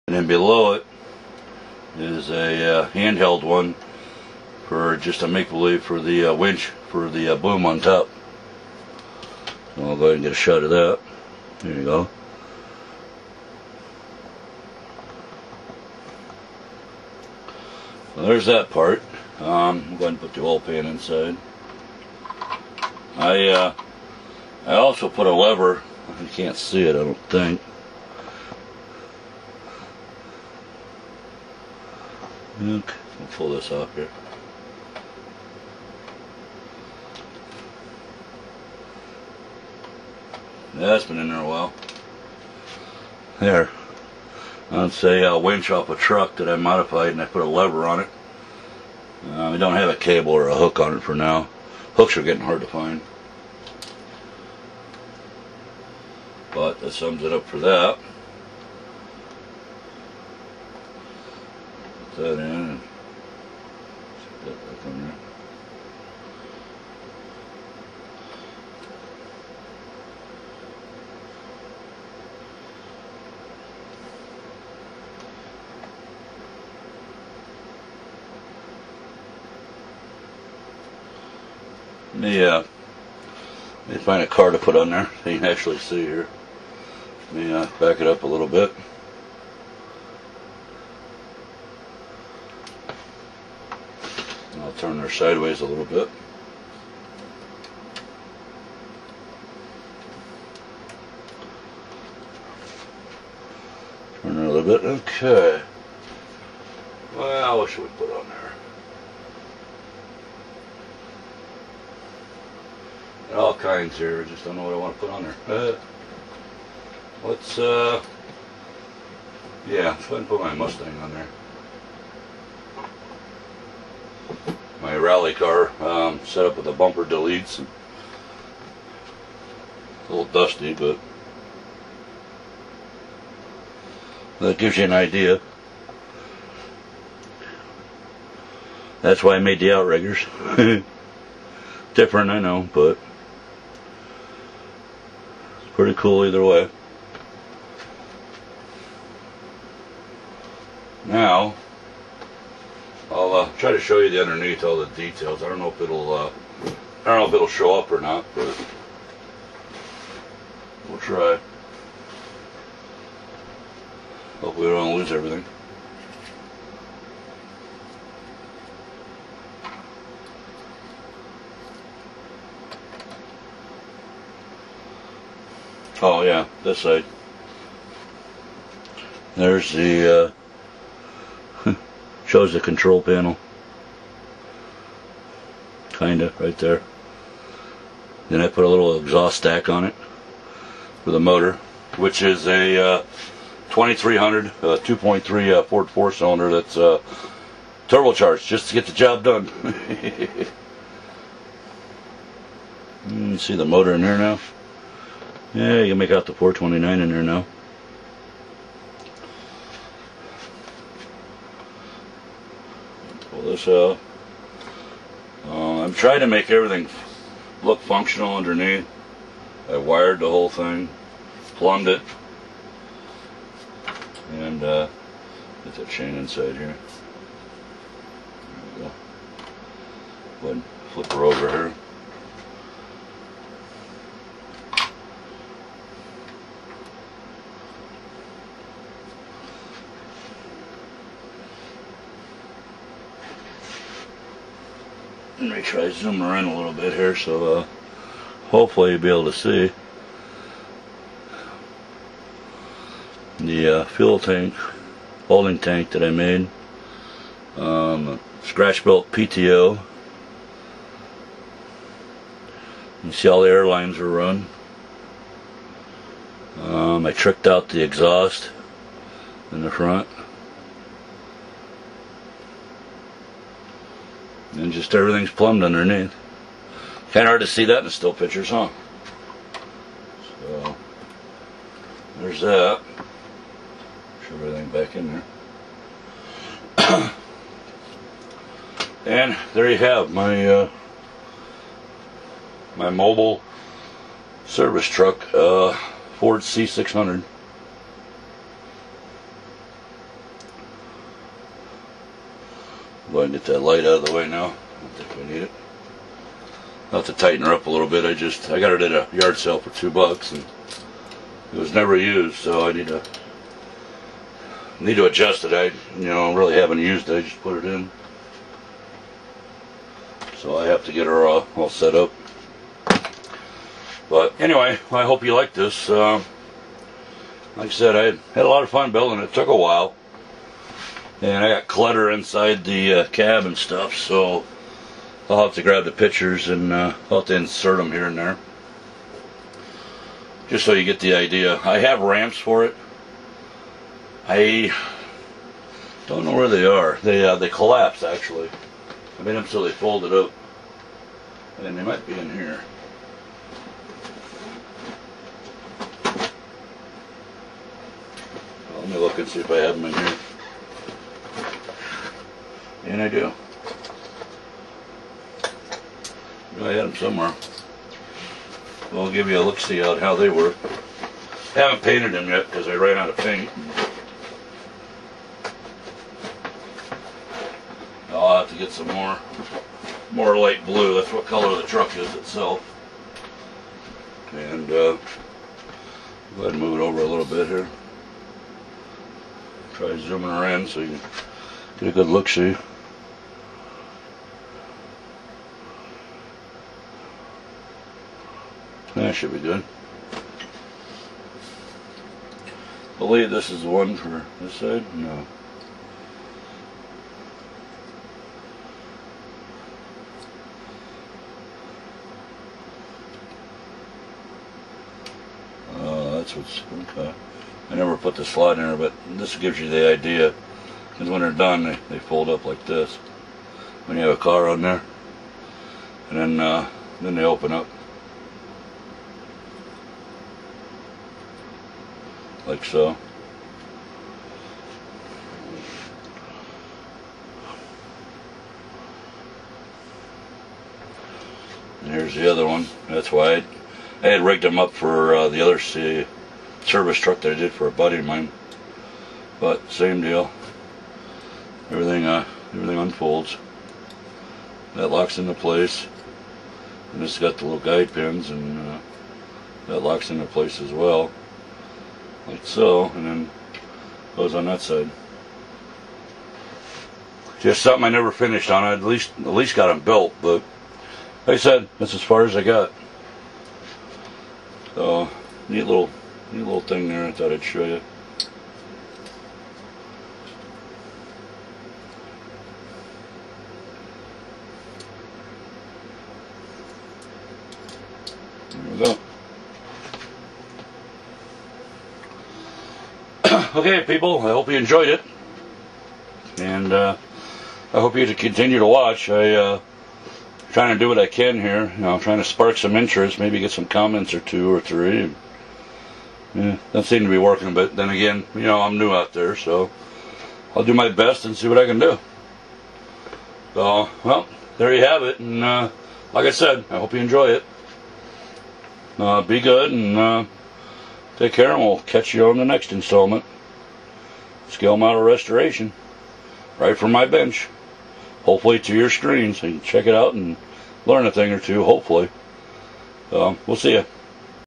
And then below it is a handheld one for just a make-believe for the winch for the boom on top. So I'll go ahead and get a shot of that. There you go. So there's that part. I'm going to put the oil pan inside. I also put a lever. You can't see it, I don't think. Okay, I'll pull this off here. Yeah, that's been in there a while. There. That's a winch off a truck that I modified, and I put a lever on it. I don't have a cable or a hook on it for now. Hooks are getting hard to find. But that sums it up for that. Put that in and stick that back on there. Let me find a car to put on there so you can actually see here. Let me back it up a little bit. And I'll turn her sideways a little bit. Turn her a little bit. Okay. Well, what should we put on there? All kinds here, just don't know what I want to put on there. Let's go ahead and put my Mustang on there. My rally car, set up with the bumper deletes. A little dusty, but that gives you an idea. That's why I made the outriggers. Different, I know, but pretty cool either way. Now, I'll try to show you the underneath, all the details. I don't know if it'll show up or not, but we'll try. Hopefully we don't lose everything. Oh yeah, this side. There's the shows the control panel. Kinda, right there. Then I put a little exhaust stack on it with a motor, which is a 2300 2.3 Ford 4-cylinder that's turbocharged just to get the job done. You see the motor in there now? Yeah, you can make out the 429 in there now. Pull this out. I'm trying to make everything look functional underneath. I wired the whole thing, plumbed it, and get that chain inside here. There we go. Go ahead and flip her over here. Let me try to zoom her in a little bit here, so hopefully you'll be able to see the fuel tank, holding tank that I made. Scratch built PTO. You see all the air lines are run. I tricked out the exhaust in the front. And just everything's plumbed underneath. Kind of hard to see that in the still pictures, huh? So, there's that. Shove everything back in there. And there you have my my mobile service truck, Ford C600. ahead and get that light out of the way now. I don't think we need it. I'll have to tighten her up a little bit. I got it at a yard sale for $2 and it was never used, so I need to adjust it. I really haven't used it. I just put it in. So I have to get her all set up. But anyway, I hope you like this. Like I said, I had a lot of fun building it. It took a while. And I got clutter inside the cab and stuff, so I'll have to grab the pictures and I'll have to insert them here and there. Just so you get the idea. I have ramps for it. I don't know where they are. They collapsed, actually. I made them so they folded up. And they might be in here. Well, let me look and see if I have them in here. And I do. I had them somewhere. Well, I'll give you a look-see at how they work. I haven't painted them yet because I ran out of paint. I'll have to get some more light blue. That's what color the truck is itself. And go ahead and move it over a little bit here. Try zooming her in so you can get a good look-see. That should be good. I believe this is the one for this side. No. That's what's okay. I never put the slot in there, but this gives you the idea. Because when they're done, they fold up like this. When you have a car on there, and then they open up. Like so. And here's the other one. That's why I had rigged them up for the other service truck that I did for a buddy of mine. But same deal. Everything unfolds. That locks into place. And this has got the little guide pins, and that locks into place as well. Like so, and then goes on that side. Just something I never finished on. I at least got them built, but like I said, that's as far as I got. So neat little thing there. I thought I'd show you. There we go. Okay, people, I hope you enjoyed it, and I hope you continue to watch. I'm trying to do what I can here. I'm trying to spark some interest, maybe get some comments or 2 or 3. Yeah, that seemed to be working, but then again, I'm new out there, so I'll do my best and see what I can do. So, well, there you have it, and like I said, I hope you enjoy it. Be good, and take care, and we'll catch you on the next installment. Scale model restoration, right from my bench. Hopefully to your screen, so you can check it out and learn a thing or two, hopefully. We'll see you.